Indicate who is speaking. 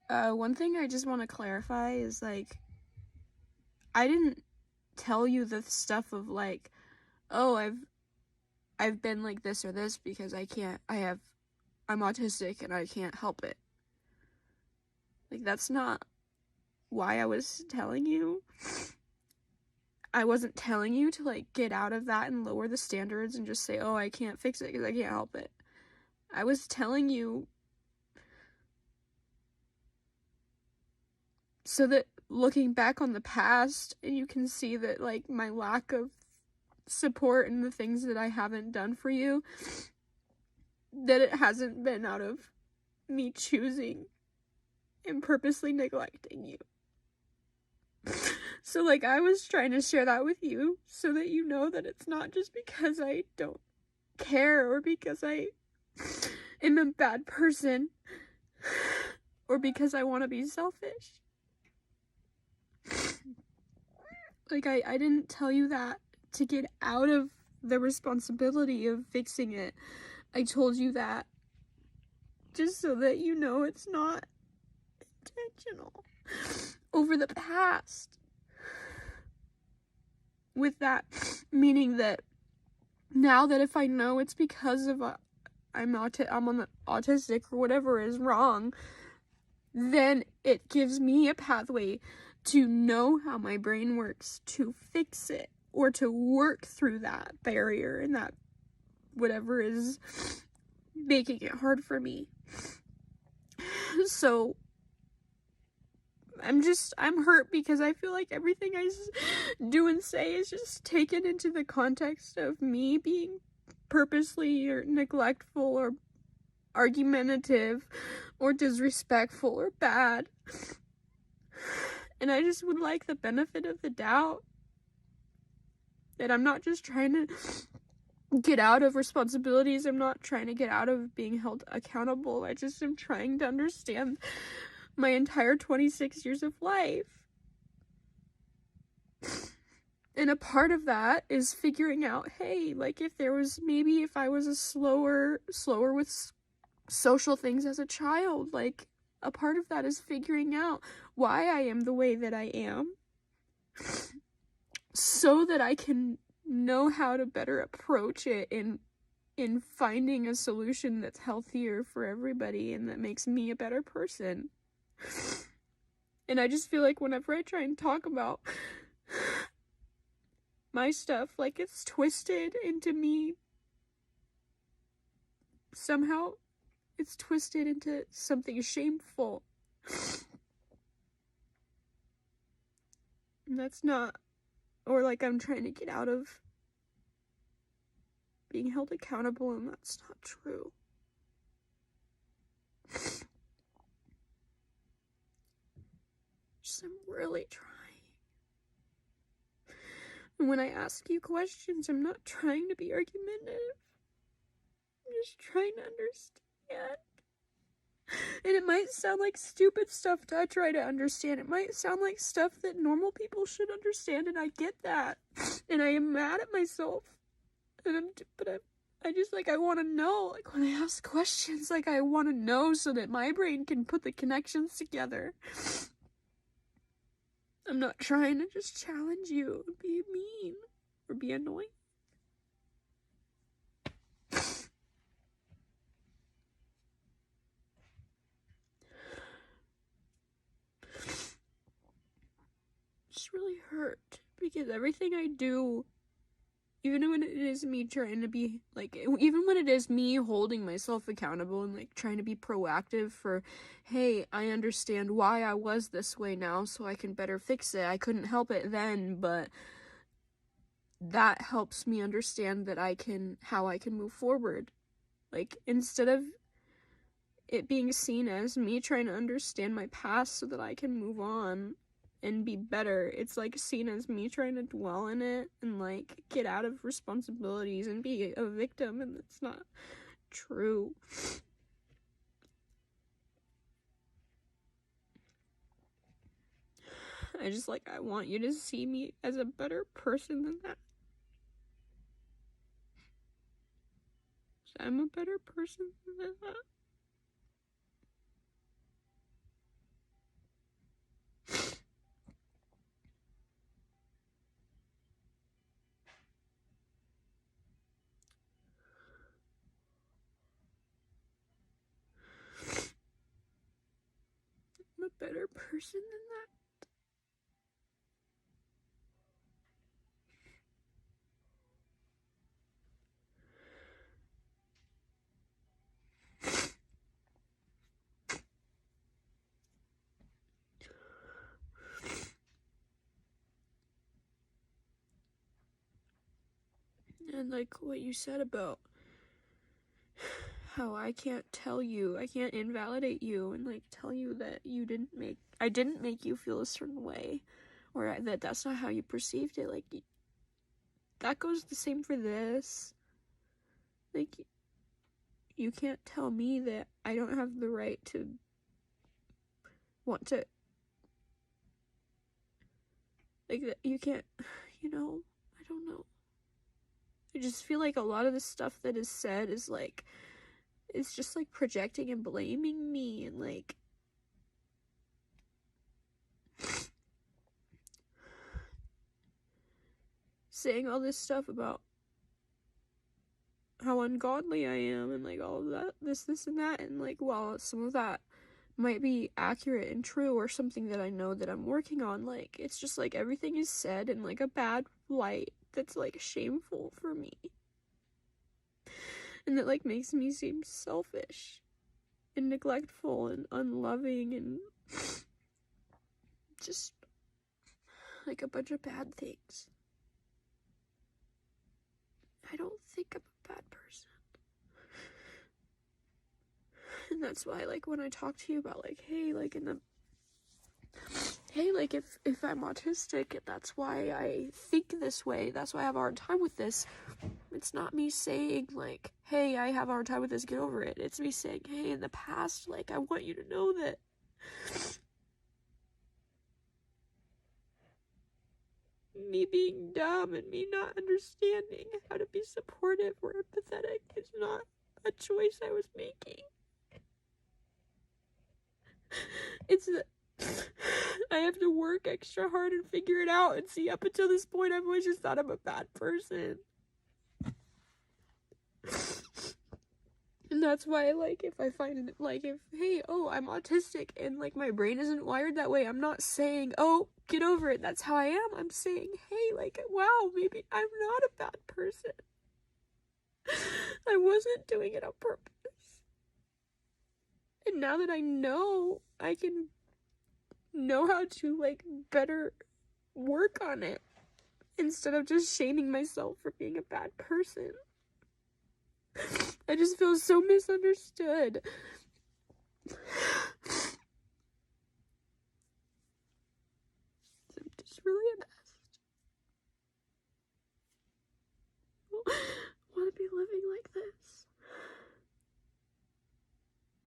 Speaker 1: One thing I just want to clarify is, like, I didn't tell you the stuff of, like, oh, I've been like this or this because I'm autistic and I can't help it. Like, that's not why I was telling you. I wasn't telling you to, like, get out of that and lower the standards and just say, oh, I can't fix it because I can't help it. I was telling you so that looking back on the past, you can see that, like, my lack of support and the things that I haven't done for you, that it hasn't been out of me choosing and purposely neglecting you. So, like, I was trying to share that with you so that you know that it's not just because I don't care or because I am a bad person or because I want to be selfish. Like, I didn't tell you that to get out of the responsibility of fixing it. I told you that just so that you know it's not intentional over the past. With that meaning that now that if I know it's because of I'm on the autistic or whatever is wrong, then it gives me a pathway to know how my brain works to fix it or to work through that barrier and that whatever is making it hard for me. So I'm hurt because I feel like everything I do and say is just taken into the context of me being purposely or neglectful or argumentative or disrespectful or bad. And I just would like the benefit of the doubt that I'm not just trying to get out of responsibilities. I'm not trying to get out of being held accountable. I just am trying to understand my entire 26 years of life. And a part of that is figuring out, hey, like, if I was slower with social things as a child, like, a part of that is figuring out why I am the way that I am so that I can know how to better approach it in finding a solution that's healthier for everybody and that makes me a better person. And I just feel like whenever I try and talk about my stuff, like, it's twisted into me. Somehow it's twisted into something shameful. And that's not, or like I'm trying to get out of being held accountable, and that's not true. Just, I'm really trying. And when I ask you questions, I'm not trying to be argumentative. I'm just trying to understand. And it might sound like stupid stuff to try to understand. It might sound like stuff that normal people should understand, and I get that. And I am mad at myself. I just, like, I want to know. Like, when I ask questions, like, I want to know so that my brain can put the connections together. I'm not trying to just challenge you and be mean or be annoying. Just really hurt because everything I do, even when it is me trying to be, like, even when it is me holding myself accountable and, like, trying to be proactive for, hey, I understand why I was this way now so I can better fix it. I couldn't help it then, but that helps me understand that how I can move forward. Like, instead of it being seen as me trying to understand my past so that I can move on and be better, it's, like, seen as me trying to dwell in it and, like, get out of responsibilities and be a victim, and that's not true. I want you to see me as a better person than that. I'm a better person than that. I'm a better person than that. And like what you said about how I can't invalidate you and like tell you that I didn't make you feel a certain way, or that that's not how you perceived it. Like, that goes the same for this. Like, you can't tell me that I don't have the right to want to, like, that you can't, I don't know. I just feel like a lot of the stuff that is said is like, it's just like projecting and blaming me, and like, saying all this stuff about how ungodly I am, and like all of that, this and that, and like, while some of that might be accurate and true, or something that I know that I'm working on, like, it's just like everything is said in like a bad light that's like shameful for me, and that like makes me seem selfish and neglectful and unloving and just like a bunch of bad things. I don't think I'm a bad person. And that's why, like, when I talk to you about, like, hey, like, if I'm autistic, and that's why I think this way, that's why I have a hard time with this, it's not me saying, like, hey, I have a hard time with this, get over it. It's me saying, hey, in the past, like, I want you to know that me being dumb and me not understanding how to be supportive or empathetic is not a choice I was making. It's that I have to work extra hard and figure it out, and see, up until this point, I've always just thought I'm a bad person. And that's why, like, if I find, like, hey, I'm autistic, and, like, my brain isn't wired that way, I'm not saying, oh, get over it, that's how I am. I'm saying, hey, like, wow, maybe I'm not a bad person. I wasn't doing it on purpose. And now that I know, I can know how to, like, better work on it, instead of just shaming myself for being a bad person. I just feel so misunderstood.